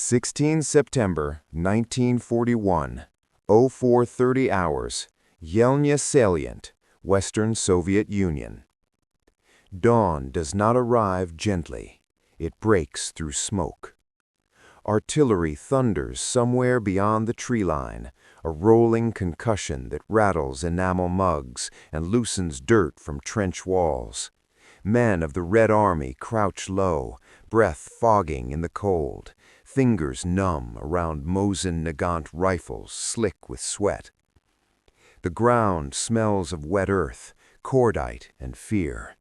16 September 1941, 0430 hours, Yelnya Salient, Western Soviet Union. Dawn does not arrive gently. It breaks through smoke. Artillery thunders somewhere beyond the tree line, a rolling concussion that rattles enamel mugs and loosens dirt from trench walls. Men of the Red Army crouch low, breath fogging in the cold, fingers numb around Mosin-Nagant rifles slick with sweat. The ground smells of wet earth, cordite and fear.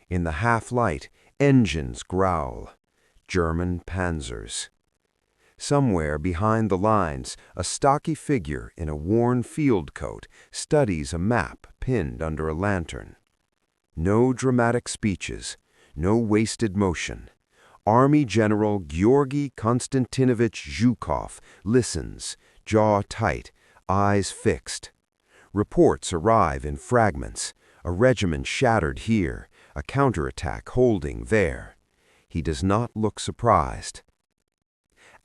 In the half-light, engines growl. German panzers. Somewhere behind the lines, a stocky figure in a worn field coat studies a map pinned under a lantern. No dramatic speeches, no wasted motion. Army General Georgy Konstantinovich Zhukov listens, jaw tight, eyes fixed. Reports arrive in fragments, a regiment shattered here, a counterattack holding there. He does not look surprised.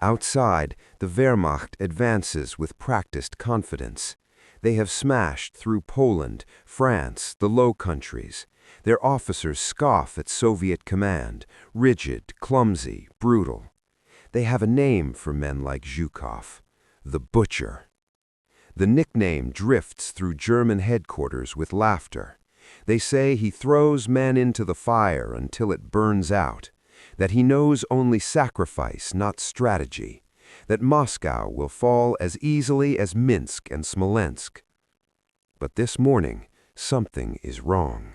Outside, the Wehrmacht advances with practiced confidence. They have smashed through Poland, France, the Low Countries. Their officers scoff at Soviet command, rigid, clumsy, brutal. They have a name for men like Zhukov, the Butcher. The nickname drifts through German headquarters with laughter. They say he throws men into the fire until it burns out, that he knows only sacrifice, not strategy, that Moscow will fall as easily as Minsk and Smolensk. But this morning, something is wrong.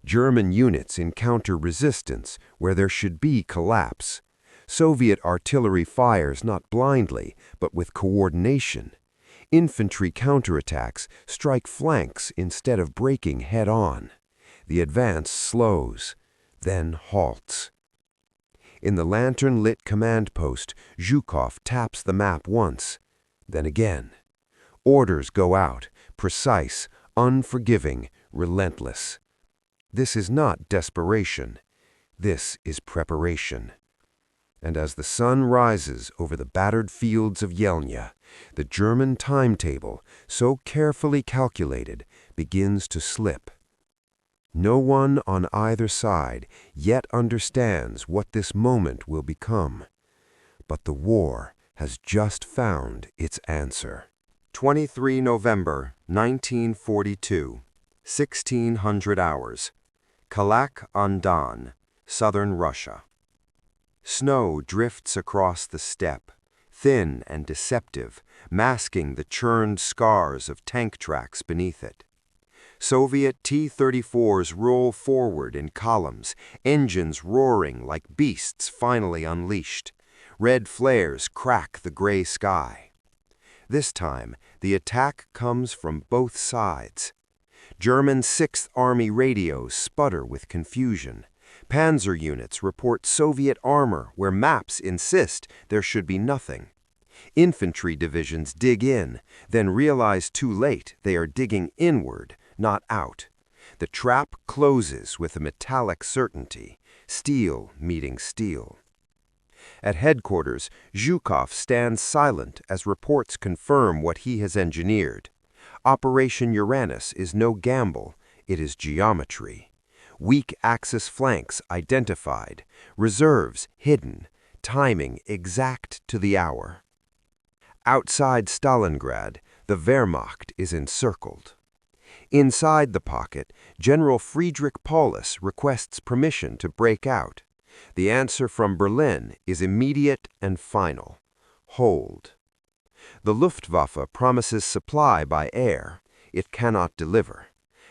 German units encounter resistance where there should be collapse. Soviet artillery fires not blindly, but with coordination. Infantry counterattacks strike flanks instead of breaking head-on. The advance slows, then halts. In the lantern-lit command post, Zhukov taps the map once, then again. Orders go out, precise, unforgiving, relentless. This is not desperation. This is preparation. And as the sun rises over the battered fields of Yelnya, the German timetable, so carefully calculated, begins to slip. No one on either side yet understands what this moment will become. But the war has just found its answer. 23 November 1942, 1600 hours. Kalak-on-Don, southern Russia. Snow drifts across the steppe, thin and deceptive, masking the churned scars of tank tracks beneath it. Soviet T-34s roll forward in columns, engines roaring like beasts finally unleashed. Red flares crack the gray sky. This time, the attack comes from both sides. German 6th Army radios sputter with confusion. Panzer units report Soviet armor where maps insist there should be nothing. Infantry divisions dig in, then realize too late they are digging inward, not out. The trap closes with a metallic certainty, steel meeting steel. At headquarters, Zhukov stands silent as reports confirm what he has engineered. Operation Uranus is no gamble, it is geometry. Weak Axis flanks identified, reserves hidden, timing exact to the hour. Outside Stalingrad, the Wehrmacht is encircled. Inside the pocket, General Friedrich Paulus requests permission to break out. The answer from Berlin is immediate and final. Hold. The Luftwaffe promises supply by air. It cannot deliver.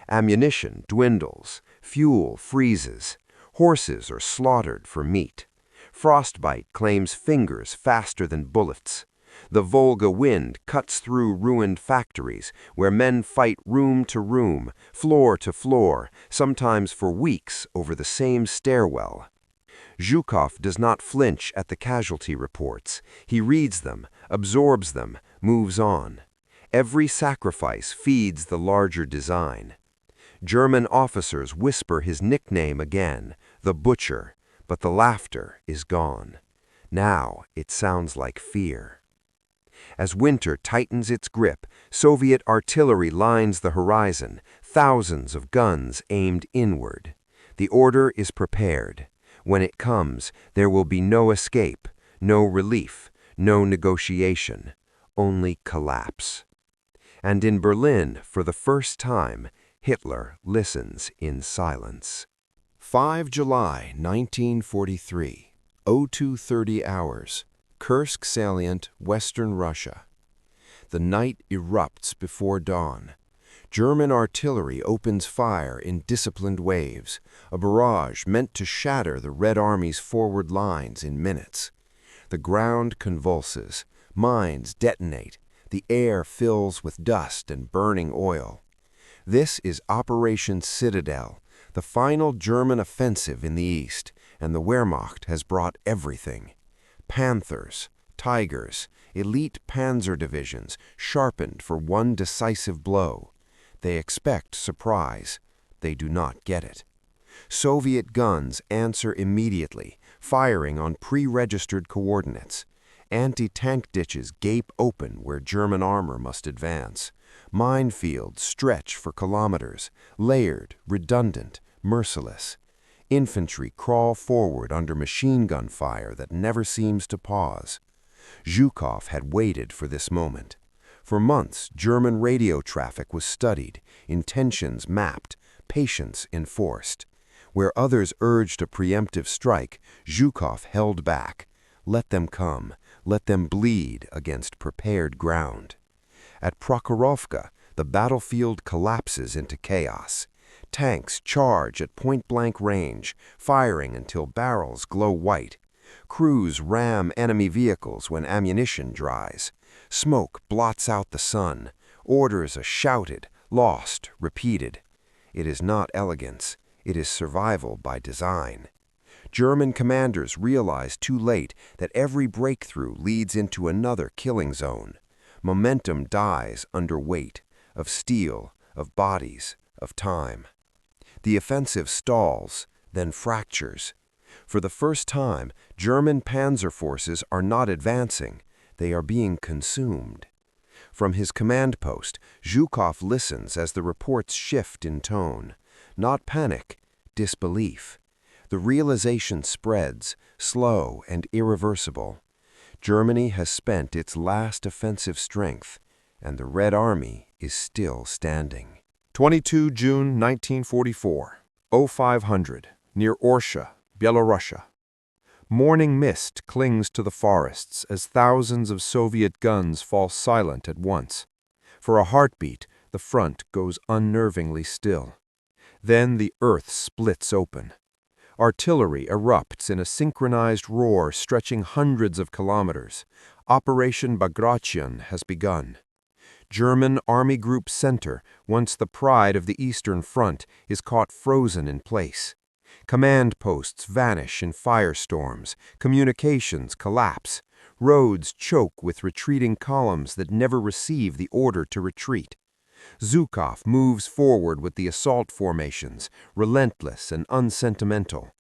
Ammunition dwindles. Fuel freezes. Horses are slaughtered for meat. Frostbite claims fingers faster than bullets. The Volga wind cuts through ruined factories where men fight room to room, floor to floor, sometimes for weeks over the same stairwell. Zhukov does not flinch at the casualty reports. He reads them, absorbs them, moves on. Every sacrifice feeds the larger design. German officers whisper his nickname again, the Butcher, but the laughter is gone. Now it sounds like fear. As winter tightens its grip, Soviet artillery lines the horizon, thousands of guns aimed inward. The order is prepared. When it comes, there will be no escape, no relief, no negotiation, only collapse. And in Berlin, for the first time, Hitler listens in silence. 5 July 1943, 02:30 hours, Kursk salient, Western Russia. The night erupts before dawn. German artillery opens fire in disciplined waves, a barrage meant to shatter the Red Army's forward lines in minutes. The ground convulses, mines detonate, the air fills with dust and burning oil. This is Operation Citadel, the final German offensive in the east, and the Wehrmacht has brought everything. Panthers, Tigers, elite panzer divisions sharpened for one decisive blow. They expect surprise. They do not get it. Soviet guns answer immediately, firing on pre-registered coordinates. Anti-tank ditches gape open where German armor must advance. Minefields stretch for kilometers, layered, redundant, merciless. Infantry crawl forward under machine gun fire that never seems to pause. Zhukov had waited for this moment. For months, German radio traffic was studied, intentions mapped, patience enforced. Where others urged a preemptive strike, Zhukov held back. Let them come, let them bleed against prepared ground. At Prokhorovka, the battlefield collapses into chaos. Tanks charge at point-blank range, firing until barrels glow white. Crews ram enemy vehicles when ammunition dries. Smoke blots out the sun. Orders are shouted, lost, repeated. It is not elegance. It is survival by design. German commanders realize too late that every breakthrough leads into another killing zone. Momentum dies under weight of steel, of bodies, of time. The offensive stalls, then fractures. For the first time, German panzer forces are not advancing. They are being consumed. From his command post, Zhukov listens as the reports shift in tone. Not panic, disbelief. The realization spreads, slow and irreversible. Germany has spent its last offensive strength, and the Red Army is still standing. 22 June 1944, 0500, near Orsha, Belarusia. Morning mist clings to the forests as thousands of Soviet guns fall silent at once. For a heartbeat, the front goes unnervingly still. Then the earth splits open. Artillery erupts in a synchronized roar stretching hundreds of kilometers. Operation Bagration has begun. German Army Group Center, once the pride of the Eastern Front, is caught frozen in place. Command posts vanish in firestorms, communications collapse, roads choke with retreating columns that never receive the order to retreat. Zhukov moves forward with the assault formations, relentless and unsentimental.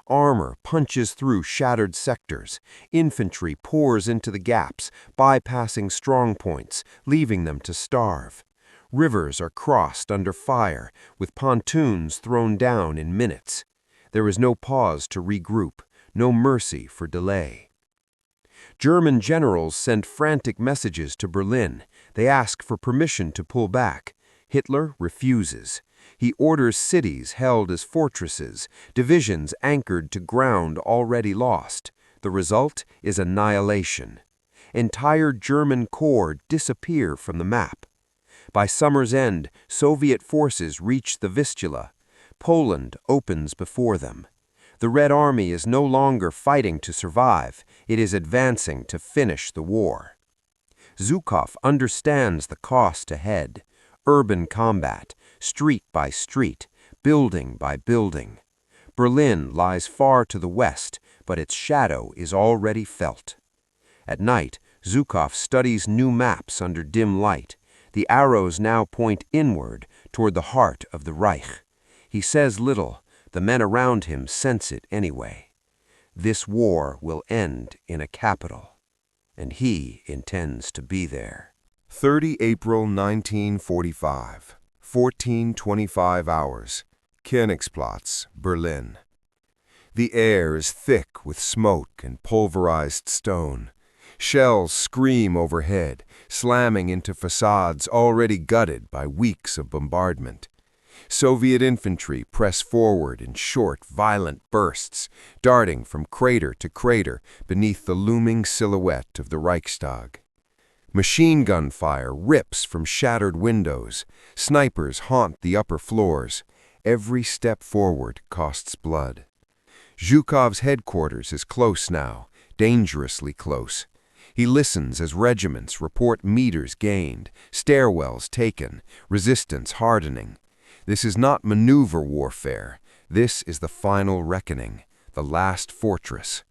Armor punches through shattered sectors. Infantry pours into the gaps, bypassing strong points, leaving them to starve. Rivers are crossed under fire, with pontoons thrown down in minutes. There is no pause to regroup, no mercy for delay. German generals send frantic messages to Berlin. They ask for permission to pull back. Hitler refuses. He orders cities held as fortresses, divisions anchored to ground already lost. The result is annihilation. Entire German corps disappear from the map. By summer's end, Soviet forces reach the Vistula. Poland opens before them. The Red Army is no longer fighting to survive. It is advancing to finish the war. Zhukov understands the cost ahead. Urban combat, street by street, building by building. Berlin lies far to the west, but its shadow is already felt. At night, Zhukov studies new maps under dim light. The arrows now point inward, toward the heart of the Reich. He says little. The men around him sense it anyway. This war will end in a capital, and he intends to be there. 30 April 1945, 14:25 hours, Königsplatz, Berlin. The air is thick with smoke and pulverized stone. Shells scream overhead, slamming into facades already gutted by weeks of bombardment. Soviet infantry press forward in short, violent bursts, darting from crater to crater beneath the looming silhouette of the Reichstag. Machine gun fire rips from shattered windows. Snipers haunt the upper floors. Every step forward costs blood. Zhukov's headquarters is close now, dangerously close. He listens as regiments report meters gained, stairwells taken, resistance hardening. This is not maneuver warfare. This is the final reckoning, the last fortress.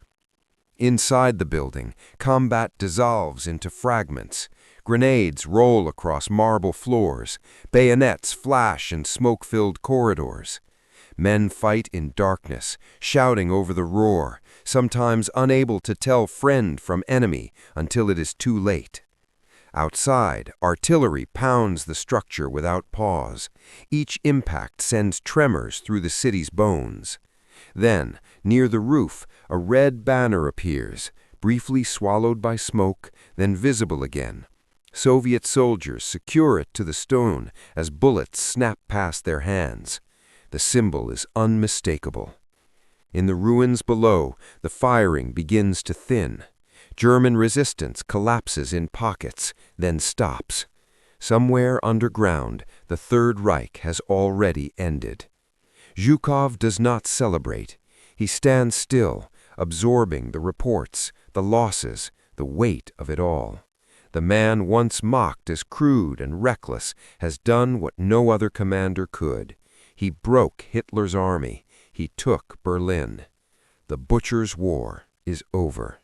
Inside the building, combat dissolves into fragments. Grenades roll across marble floors. Bayonets flash in smoke-filled corridors. Men fight in darkness, shouting over the roar, sometimes unable to tell friend from enemy until it is too late. Outside, artillery pounds the structure without pause. Each impact sends tremors through the city's bones. Then, near the roof, a red banner appears, briefly swallowed by smoke, then visible again. Soviet soldiers secure it to the stone as bullets snap past their hands. The symbol is unmistakable. In the ruins below, the firing begins to thin. German resistance collapses in pockets, then stops. Somewhere underground, the Third Reich has already ended. Zhukov does not celebrate. He stands still, absorbing the reports, the losses, the weight of it all. The man once mocked as crude and reckless has done what no other commander could. He broke Hitler's army. He took Berlin. The Butcher's War is over.